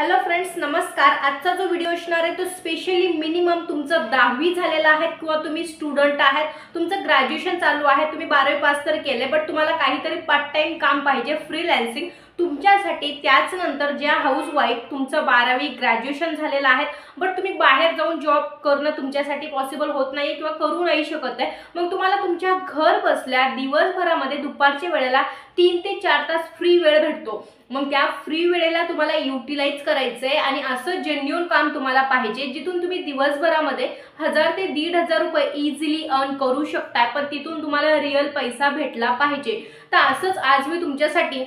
Hello friends, नमस्कार। आजचा जो व्हिडिओ असणार आहे तो स्पेशली मिनिमम तुमचं 10वी झालेला आहे किंवा तुम्ही स्टुडंट आहात, तुमचं ग्रॅज्युएशन चालू आहे, तुम्ही 12वी पास तर केले, बट तुम्हाला काहीतरी पार्ट टाइम काम पाहिजे, फ्रीलान्सिंग तुमच्यासाठी। त्याच नंतर ज्या हाऊसवाईफ तुमचं 12वी ग्रॅज्युएशन झालेलं आहे बट तुम्ही बाहेर जाऊन जॉब करणं तुमच्यासाठी पॉसिबल होत नाही किंवा करू नाही शकत आहे, मग तुम्हाला तुमच्या घर बसल्या दिवसभरामध्ये दुपारच्या वेळेला 3 ते 4 तास फ्री वेळ भेटतो। मग त्या फ्री वेळेला तुम्हाला युटिलाइज करायचंय आणि असं जेन्युइन काम तुम्हाला पाहिजे जिथून तुम्ही दिवसभरामध्ये 1000 ते 1500 रुपये इझिली अर्न करू शकता, पण तिथून तुम्हाला रिअल पैसा भेटला पाहिजे। तर असंच आज मी तुमच्यासाठी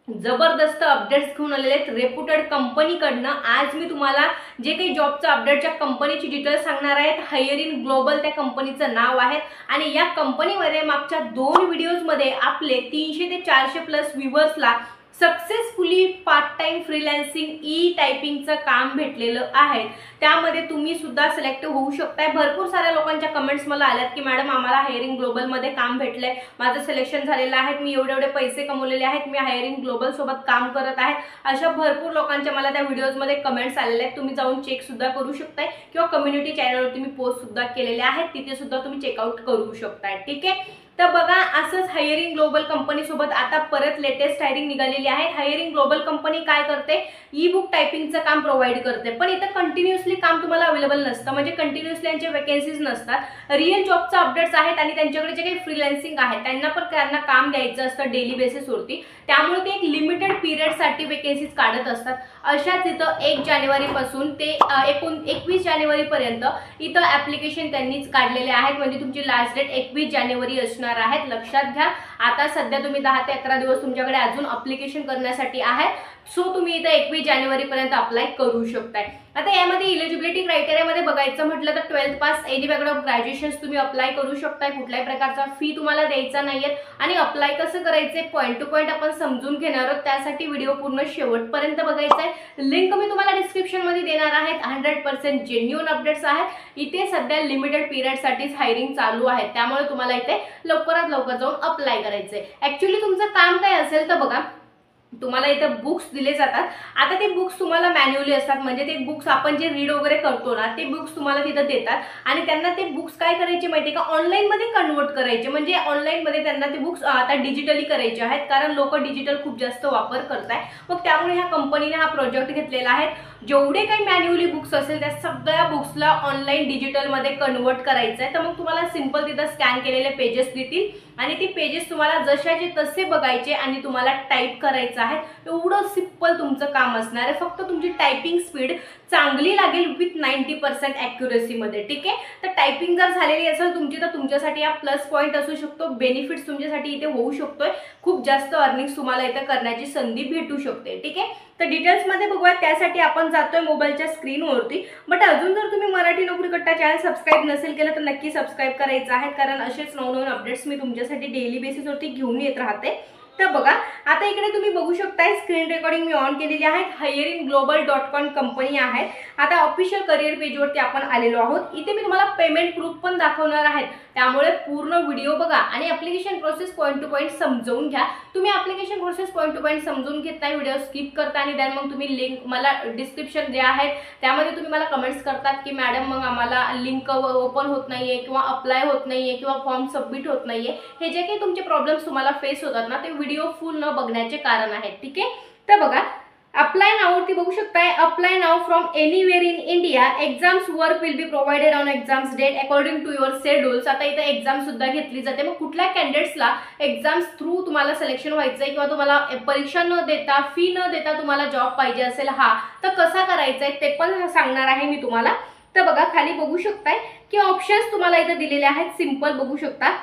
जबरदस्त अपडेट्स घेऊन आलेले आहेत रेप्युटेड कंपनीकडनं। आज मी तुम्हाला जे काही जॉबचं अपडेटच्या कंपनीची डिटेल्स सांगणार आहेत। हायरिंग ग्लोबल त्या कंपनीचं नाव आहे आणि या कंपनीमध्ये मागच्या 2 व्हिडिओजमध्ये आपले 300 ते 400 प्लस व्ह्यूअर्सला successfully part time freelancing e टायपिंगचं काम भेटलेलं आहे। त्यामध्ये तुम्ही सुद्धा सिलेक्ट होऊ शकताय। भरपूर साऱ्या लोकांच्या कमेंट्स मला आल्यात की मॅडम आम्हाला हायरिंग ग्लोबल मध्ये काम भेटलंय, माझं सिलेक्शन झालेलं आहे, मी एवढे पैसे कमवलेले आहेत, मी हायरिंग ग्लोबल सोबत काम करत आहे। अशा भरपूर लोकांच्या मला त्या व्हिडिओज मध्ये कमेंट्स आलेले आहेत। तुम्ही जाऊन चेक सुद्धा करू शकताय किंवा कम्युनिटी चॅनलवरती मी पोस्ट सुद्धा केलेले आहेत, तिथे सुद्धा तुम्ही चेकआउट करू शकताय। ठीक आहे, तर बघा असंच हायरिंग ग्लोबल कंपनी सोबत आता परत लेटेस्ट हायरिंग निघालेली आहे। हायरिंग ग्लोबल कंपनी काय करते, ई बुक टायपिंगचं काम प्रोव्हाइड करते, पण इथं कंटिन्युअसली काम तुम्हाला अवेलेबल नसतं, म्हणजे कंटिन्युअसली यांचे वॅकन्सीज नसतात। रिअल जॉबचे अपडेट्स आहेत आणि त्यांच्याकडे जे काही फ्रीलान्सिंग आहे त्यांना काम द्यायचं असतं डेली बेसिसवरती, त्यामुळे ते एक लिमिटेड पिरियडसाठी वॅकन्सीज काढत असतात। अशाच इथं 1 जानेवारीपासून ते 21 जानेवारीपर्यंत इथं ऍप्लिकेशन त्यांनीच काढलेले आहेत, म्हणजे तुमची लास्ट डेट 21 जानेवारी असणार आहे। लक्षात घ्या, आता सध्या तुम्ही 10 ते 11 दिवस तुमच्याकडे अजून ऍप्लिकेशन करण्यासाठी आहे, सो तुम्ही इथं 21 जानेवारीपर्यंत अप्लाय करू शकताय। आता यामध्ये इलिजिबिलिटी क्रायटेरियामध्ये बघायचं म्हटलं तर 12th pass any background of graduation तुम्ही अप्लाय करू शकताय। कुठल्याही प्रकारचा फी तुम्हाला द्यायचा नाहीये आणि अप्लाय कसं करायचंय पॉईंट टू पॉईंट आपण समजून घेणार आहोत, त्यासाठी व्हिडिओ पूर्ण शेवटपर्यंत बघायचा आहे। लिंक मी तुम्हाला डिस्क्रिप्शन मध्ये देणार आहे। 100% जेन्युइन अपडेट्स आहेत। इथे सध्या लिमिटेड पिरियडसाठीच हायरिंग चालू आहे, त्यामुळे तुम्हाला इथे लवकरात लवकर जाऊन अप्लाय करायचंय। ऍक्च्युअली तुमचं काम काय असेल तर बघा, तुम्हाला इथं बुक्स दिले जातात। आता ते बुक्स तुम्हाला मॅन्युअली असतात, म्हणजे ते बुक्स आपण जे रीड वगैरे करतो ना ते बुक्स तुम्हाला तिथं देतात आणि त्यांना ते बुक्स काय करायचे माहितीये का, ऑनलाईन मध्ये कन्वर्ट करायचे, म्हणजे ऑनलाईन मध्ये त्यांना ते बुक्स आता डिजिटली करायचे आहेत, कारण लोक डिजिटल खूप जास्त वापर करताय। मग त्यामुळे ह्या कंपनीने हा प्रोजेक्ट घेतलेला आहे। जेवढे काही मॅन्युअली बुक्स असेल त्या सगळ्या बुक्सला ऑनलाईन डिजिटल मध्ये कन्वर्ट करायचं आहे। तर मग तुम्हाला सिंपल तिथं स्कॅन केलेले पेजेस देतील आणि ती पेजेस तुम्हाला जशाचे तसे बघायचे आणि तुम्हाला टाईप करायचं आहे। एवढं सिंपल तुमचं काम असणार आहे, फक्त तुमची टायपिंग स्पीड चांगली लागेल विथ 90% ॲक्युरेसी मध्ये। ठीक आहे, तर टायपिंग जर झालेली असेल तुमची तर तुमच्यासाठी हा प्लस पॉईंट असू शकतो, बेनिफिट्स तुमच्यासाठी इथे होऊ शकतोय, खूप जास्त अर्निंग्स तुम्हाला इथे करण्याची संधी भेटू शकते। ठीक आहे, तर डिटेल्स मध्ये बघूया, त्यासाठी आपण जातोय मोबाईलच्या स्क्रीनवरती। बट अजून जर तुम्ही मराठी नोकरी कट्टा चॅनल सबस्क्राईब नसेल केलं तर नक्की सबस्क्राईब करायचं आहे, कारण असेच नवनवीन अपडेट्स मी तुमच्यासाठी डेली बेसिसवरती घेऊन येत राहते। तर बघा आता इकडे तुम्ही बघू शकताय स्क्रीन रेकॉर्डिंग मी ऑन केलेली आहे। hiringglobal.com कंपनी आहे। आता ऑफिशियल करिअर पेजवरती आपण आलेलो आहोत। इथे मी तुम्हाला पेमेंट प्रूफ पण दाखवणार आहे, त्यामुळे पूर्ण व्हिडिओ बघा आणि application process point two point समजून घ्या। तुम्ही application process point two point समजून घेत नाही, व्हिडिओ स्किप करता आणि देन मग तुम्ही लिंक मला डिस्क्रिप्शन जे आहे त्यामध्ये तुम्ही मला कमेंट्स करतात की मॅडम मग आम्हाला लिंक ओपन होत नाहीये किंवा अप्लाय होत नाहीये किंवा फॉर्म सबमिट होत नाहीये। हे जे काही तुमचे प्रॉब्लेम्स तुम्हाला फेस होतात ना ते व्हिडिओ फुल न बघण्याचे कारण आहे। ठीक आहे, तर बघा अप्लाय नाववरती बघू शकताय, apply now from anywhere in India, exams work will be provided on exams date according to your schedules. आता इथे एक्झाम सुद्धा घेतली जाते, मग कुठल्या कॅन्डिडेट्सला एक्झाम्स थ्रू तुम्हाला सिलेक्शन व्हायचंय किंवा तुम्हाला परीक्षा न देता फी न देता तुम्हाला जॉब पाहिजे असेल हा तर कसा करायचा आहे ते पण सांगणार आहे मी तुम्हाला। तर बघा खाली बघू शकताय की ऑप्शन्स तुम्हाला इथे दिलेले आहेत, सिंपल बघू शकता।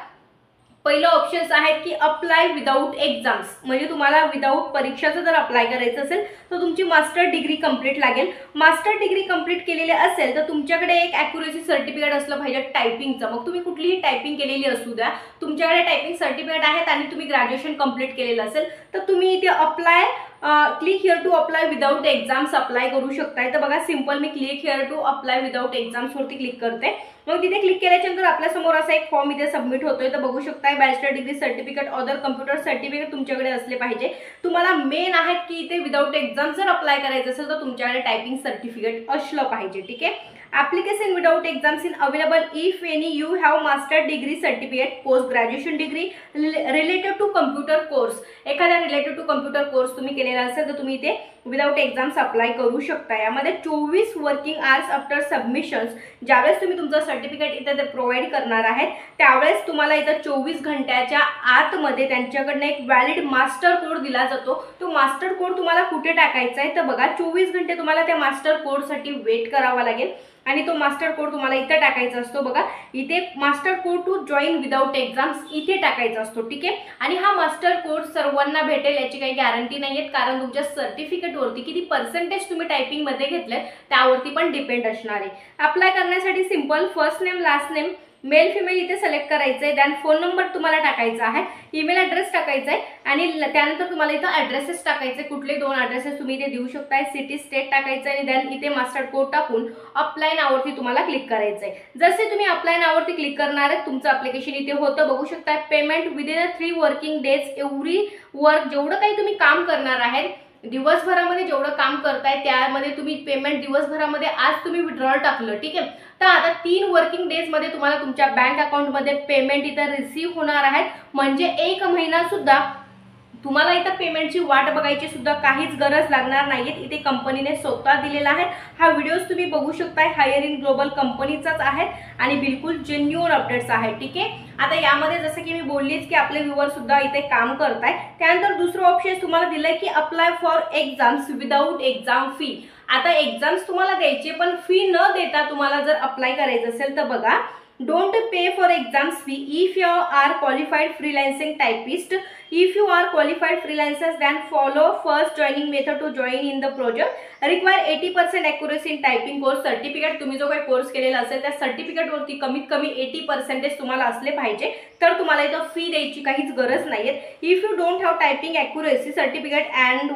पहिलं ऑप्शन्स आहेत की अप्लाय विदाउट एक्झाम्स, म्हणजे तुम्हाला विदाउट परीक्षाचं जर अप्लाय करायचं असेल तर तुमची मास्टर डिग्री कंप्लीट लागेल। मास्टर डिग्री कंप्लीट केलेली असेल तर तुमच्याकडे एक ॲक्युरेसी सर्टिफिकेट असलं पाहिजे टायपिंगचं, मग तुम्ही कुठलीही टायपिंग केलेली असू द्या, तुमच्याकडे टायपिंग सर्टिफिकेट आहेत आणि तुम्ही ग्रॅज्युएशन कंप्लीट केलेलं असेल तर तुम्ही इथे apply click here to apply without exams apply करू शकताय। तर बघा सिंपल मी click here to apply without exams वरती क्लिक करते। मग तिथे क्लिक केल्यानंतर आपल्या समोर असा एक फॉर्म इथे सबमिट होतोय। तर बघू शकताय bachelor degree certificate other computer certificate तुमच्याकडे असले पाहिजे। तुम्हाला मेन आहेत की इथे विदाउट एक्झाम जर अप्लाय करायचं असेल तर तुमच्याकडे टायपिंग सर्टिफिकेट असलं पाहिजे, ठीक आहे। Application without exams in available if any you have master degree certificate, post graduation degree related to computer course, एखाद्या रिलेटेड टू कम्प्युटर कोर्स तुम्ही केलेला असेल तर तुम्ही इथे विदाउट एक्झाम्स अप्लाय करू शकता। यामध्ये 24 वर्किंग आवर्स आफ्टर सबमिशन्स, ज्यावेळेस तुम्ही तुमचं सर्टिफिकेट इथे प्रोव्हाइड करणार आहेत त्यावेळेस तुम्हाला इथं 24 घंट्याच्या आतमध्ये त्यांच्याकडनं एक व्हॅलिड मास्टर कोड दिला जातो। तो मास्टर कोड तुम्हाला कुठे टाकायचा आहे तर बघा 24 घंटे तुम्हाला त्या मास्टर कोडसाठी वेट करावा लागेल आणि तो मास्टर कोड तुम्हाला इथे टाकायचा असतो। बघा इथे master code to join without exams इथे टाकायचा असतो, ठीक आहे। आणि हा मास्टर कोड सर्वांना भेटेल याची काही गॅरंटी नाहीये, कारण तुमच्या सर्टिफिकेट वरती किती पर्सेंटेज तुम्ही टायपिंग मध्ये घेतले त्यावरती पण डिपेंड असणार आहे। अप्लाय करण्यासाठी simple first name last name male female इथे सिलेक्ट करायचं आहे, देन फोन नंबर तुम्हाला टाकायचा आहे, ईमेल ॲड्रेस टाकायचा आहे आणि त्यानंतर तुम्हाला इथं ॲड्रेसेस टाकायचे, कुठले 2 ॲड्रेसेस तुम्ही इथे देऊ शकताय, सिटी स्टेट टाकायचं आणि देन इथे मास्टर कोड टाकून अप्लाय नावरती तुम्हाला क्लिक करायचं आहे। जसे तुम्ही अप्लाय नावरती क्लिक करणार आहे तुमचं ॲप्लिकेशन इथे होतं। बघू शकता payment within 3 working days, every work जेवढं काही तुम्ही काम करणार आहे दिवसभरामध्ये जेवढं काम करताय त्यामध्ये तुम्ही पेमेंट दिवसभरामध्ये आज तुम्ही विड्रॉल टाकलं, ठीक आहे। तर आता 3 वर्किंग डेज मध्ये तुम्हाला तुमच्या बँक अकाउंट मध्ये पेमेंट इथं रिसीव्ह होणार आहे। म्हणजे 1 महिना सुद्धा तुम्हाला इथं पेमेंटची वाट बघायची सुद्धा काहीच गरज लागणार नाहीये, इथे कंपनीने स्वतः दिलेला आहे। हा व्हिडिओज तुम्ही बघू शकताय हायर इन ग्लोबल कंपनीचाच आहे आणि बिलकुल जेन्युइन अपडेट्स आहे, ठीक आहे। आता यामध्ये जसं की मी बोललीच की आपले व्ह्यूअर सुद्धा इथे काम करताय। त्यानंतर दुसरं ऑप्शन तुम्हाला दिलंय की apply for exams without exam fee. आता एक्झाम्स तुम्हाला द्यायचे पण फी न देता तुम्हाला जर अप्लाय करायचं असेल तर बघा don't pay for exams fee if you are qualified freelancing typist. If you are qualified freelancers then follow first joining method to join in the project. Require 80% accuracy in typing course certificate. तुम्ही जो काही course केलेला असेल त्या certificate वरती कमीत कमी 80% तुम्हाला असले पाहिजे, तर तुम्हाला इथं फी द्यायची काहीच गरज नाहीये। If you don't have typing accuracy certificate and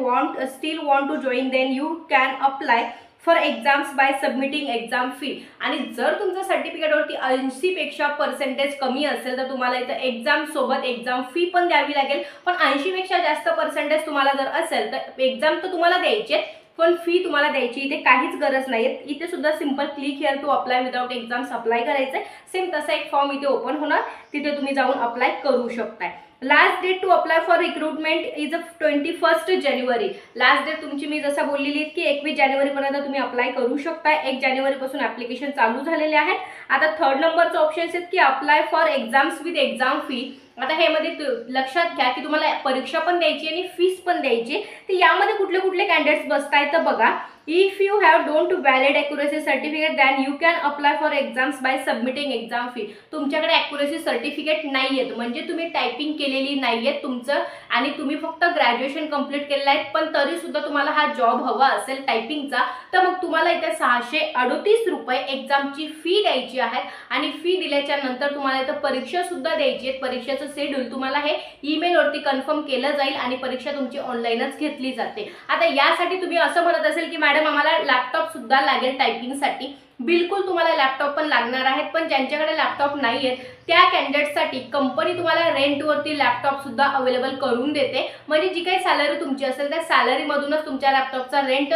still want to join then you can apply for exams by submitting exam fee. आणि जर तुमचं सर्टिफिकेट वरती 80 पेक्षा पर्सेंटेज कमी असेल तर तुम्हाला इथं एक्झाम सोबत एक्झाम फी पण द्यावी लागेल। पण 80 पेक्षा जास्त पर्सेंटेज तुम्हाला जर असेल तर एक्झाम तर तुम्हाला द्यायची पण फी तुम्हाला द्यायची इथे काहीच गरज नाहीये। इथे सुद्धा simple click here to apply without exams apply करायचंय। सेम तसा एक फॉर्म इथे ओपन होणार, तिथे तुम्ही जाऊन अप्लाय करू शकताय। Last date to apply for recruitment is 21 January. Last date तुमची मी जसं बोललेली की 21 जानेवारी पर्यंत तुम्ही अप्लाय करू शकता। 1 जानेवारी पासून ऍप्लिकेशन चालू झालेले आहेत। आता 3rd नंबरचा ऑप्शन आहे की apply for exams with exam fee. आता हे मध्ये लक्षात घ्या की तुम्हाला परीक्षा पण द्यायची आणि फीस पण द्यायची। तर यामध्ये कुठले कुठले कॅन्डिडेट्स बसतायत तर बघा If you have don't valid accuracy certificate then you can apply for exams by submitting exam fee. तुमच्याकडे accuracy certificate नाहीयेत म्हणजे तुम्ही टायपिंग केलेली नाहीयेत तुमचं आणि तुम्ही फक्त ग्रॅज्युएशन कंप्लीट केलेलं आहे पण तरी सुद्धा तुम्हाला हा जॉब हवा असेल टायपिंगचा तर मग तुम्हाला इथे 638 रुपये एक्झामची फी द्यायची आहे। आणि फी दिल्याच्या नंतर तुम्हाला इथे परीक्षा सुद्धा द्यायची आहे। परीक्षेचं शेड्यूल तुम्हाला हे ईमेल वरती कन्फर्म केलं जाईल आणि परीक्षा तुमची ऑनलाईनच घेतली जाते। आता यासाठी तुम्ही असं म्हणत असेल की मॅडम आम्हाला लॅपटॉप सुद्धा लागेल टायपिंग साठी, बिलकुल तुम्हाला लॅपटॉप पण लागणार आहेत। पण ज्यांच्याकडे लॅपटॉप नाहीयेत त्या कॅन्डिडेटसाठी कंपनी तुम्हाला रेंट वरती लॅपटॉप सुद्धा अवेलेबल करून देते। म्हणजे जी काही सॅलरी तुमची असेल त्या सॅलरी मधूनच तुमच्या लॅपटॉपचा रेंट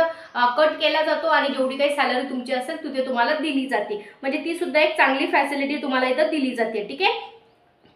कट केला जातो आणि जेवढी काही सॅलरी तुमची असेल तिथे तुम्हाला दिली जाते। म्हणजे ती सुद्धा एक चांगली फॅसिलिटी तुम्हाला इथं दिली जाते, ठीक आहे।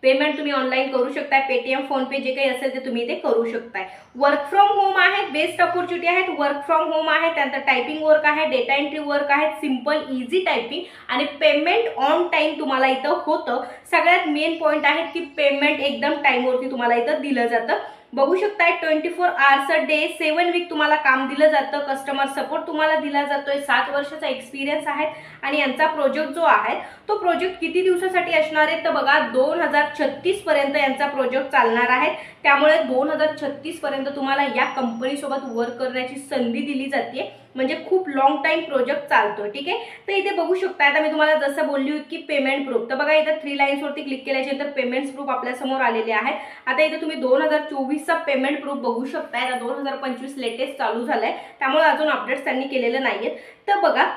पेमेंट तुम्ही ऑनलाईन करू शकताय, पेटीएम फोन पे जे काही असेल ते तुम्ही इथे करू शकताय। वर्क फ्रॉम होम आहे, बेस्ट अपॉर्च्युनिटी आहेत। वर्क फ्रॉम होम आहे, त्यानंतर टायपिंग वर्क आहे, डेटा एंट्री वर्क आहे, सिंपल इझी टायपिंग आणि पेमेंट ऑन टाइम तुम्हाला इथं होतं। सगळ्यात मेन पॉइंट आहे की पेमेंट एकदम टाइमवरती तुम्हाला इथं दिलं जातं। बघू शकताय 24 आवर्स अ डे 7 वीक तुम्हाला काम दिलं जातं। कस्टमर सपोर्ट तुम्हाला दिला जातोय। 7 वर्षाचा एक्सपिरियन्स आहे आणि यांचा प्रोजेक्ट जो आहे तो प्रोजेक्ट किती दिवसासाठी असणार आहे तर बघा 2036 पर्यंत यांचा प्रोजेक्ट चालणार आहे। त्यामुळे 2036 पर्यंत तुम्हाला या कंपनी सोबत वर्क करण्याची संधी दिली जाते। म्हणजे खूप लॉंग टाइम प्रोजेक्ट चालतोय. ठीक आहे, तर इथे बघू शकता. आता मी तुम्हाला जसं बोलली होती की पेमेंट प्रूफ, तर बघा इथे 3 लाईन्स वरती क्लिक केल्यानंतर पेमेंट प्रूफ आपल्या समोर आलेले आहेत. आता इथे तुम्ही 2024 चा पेमेंट प्रूफ बघू शकताय. 2025 लेटेस्ट चालू झालाय, त्यामुळे अजून अपडेट्स त्यांनी केलेले नाहीयेत. तर बघा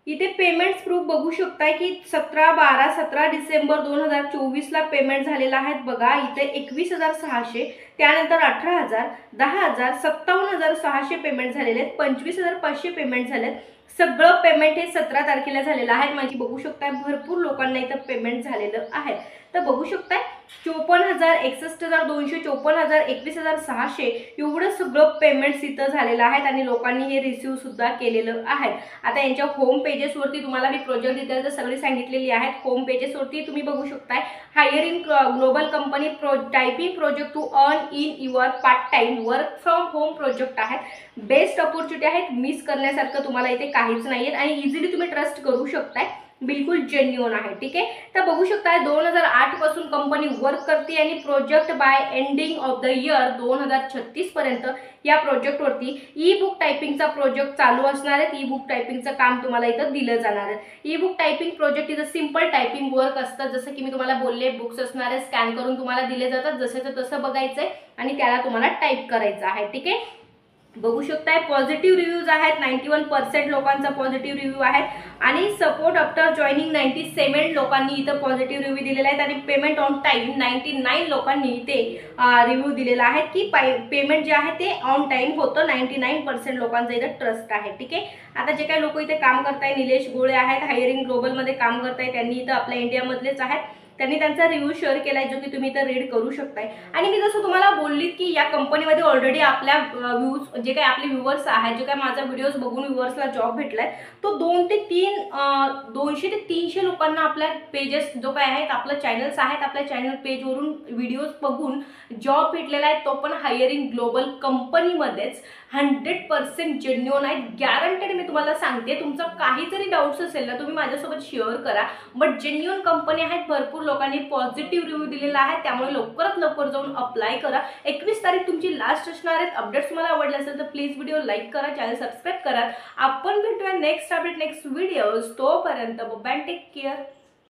इथे पेमेंट प्रूफ बघू शकताय की 17 डिसेंबर 2024 ला पेमेंट झालेला आहे. बघा इथे 21,600, त्यानंतर 18,000, 10,000, 57,600 पेमेंट झालेले आहेत, 25,500 पेमेंट झालेत. सगळं पेमेंट हे 17 तारखेला झालेलं आहे. म्हणजे बघू शकताय भरपूर लोकांना इथं पेमेंट झालेलं आहे. तर बघू शकताय 54,000, 61,200, 54,000, 21,600 एवढं सगळं पेमेंट्स इथं झालेलं आहे आणि लोकांनी हे रिसीव्ह सुद्धा केलेलं आहे. आता यांच्या होम पेजेसवरती तुम्हाला मी प्रोजेक्ट डिटेल्स सगळी सांगितलेली आहेत. होम पेजेसवरती तुम्ही बघू शकताय hiring global company typing project to earn in your part time work from home project आहेत. बेस्ट अपॉर्च्युनिटी आहेत, मिस करण्यासारखं तुम्हाला इथे काहीच नाहीये आणि इझिली तुम्ही ट्रस्ट करू शकताय, बिलकुल जेन्युइन आहे. ठीक आहे, तर बघू शकता 2008 पासून कंपनी वर्क करते आणि project by ending of the year 2036 पर्यंत या प्रोजेक्ट वरती ई बुक टायपिंगचा प्रोजेक्ट चालू असणार आहे. ई बुक टायपिंगचं काम तुम्हाला इथं दिलं जाणार आहे. E book typing project is a simple typing work असतं. जसं की मी तुम्हाला बोलले, बुक्स असणार आहे, स्कॅन करून तुम्हाला दिले जातात, जसं तसं बघायचंय आणि त्याला तुम्हाला टाईप करायचं आहे. ठीक आहे, बघू शकताय पॉझिटिव्ह रिव्ह्यूज आहेत. 91% लोकांचा पॉझिटिव्ह रिव्ह्यू आहेत आणि सपोर्ट आफ्टर जॉईनिंग 97 लोकांनी इथं पॉझिटिव्ह रिव्ह्यू दिलेला आहे आणि पेमेंट ऑन टाइम 99 लोकांनी इथे रिव्ह्यू दिलेला आहे की पेमेंट जे आहे ते ऑन टाइम होतं. 99% लोकांचा इथं ट्रस्ट आहे. ठीक आहे, आता जे काही लोक इथे काम करताय, निलेश गोळे आहेत, हायरिंग ग्लोबलमध्ये काम करताय, त्यांनी इथं आपल्या इंडियामधलेच आहेत, त्यांनी त्यांचा रिव्ह्यू शेअर केलाय जो की तुम्ही इथं रीड करू शकताय. आणि मी जसं तुम्हाला बोलली की या कंपनीमध्ये ऑलरेडी आपल्या व्ह्यूज जे काही आपले व्ह्यूअर्स आहेत, जे काही माझा व्हिडिओज बघून व्ह्यूअर्सला जॉब भेटलाय, तो 200 ते 300 लोकांना आपल्या पेजेस जो काय आहेत, आपलं चॅनल्स आहेत, आपल्या चॅनल पेजवरून व्हिडिओज बघून जॉब भेटलेला आहे. तो पण हायरिंग ग्लोबल कंपनीमध्येच 100% जेन्युइन आहे, गॅरंटेड. मी तुम्हाला सांगते, तुमचा काही जरी डाऊट्स असेल ना, तुम्ही माझ्यासोबत शेअर करा. बट जेन्युइन कंपनी आहेत, भरपूर लोकांनी पॉझिटिव्ह रिव्ह्यू दिलेला आहे, त्यामुळे लवकरात लवकर जाऊन अप्लाय करा. 21 तारीख तुमची लास्ट असणार आहेत. अपडेट्स तुम्हाला आवडले असेल तर प्लीज व्हिडिओ लाईक करा, चॅनल सबस्क्राईब करा. आपण भेटूया नेक्स्ट अपडेट, नेक्स्ट व्हिडिओज. तोपर्यंत बाय, टेक केअर.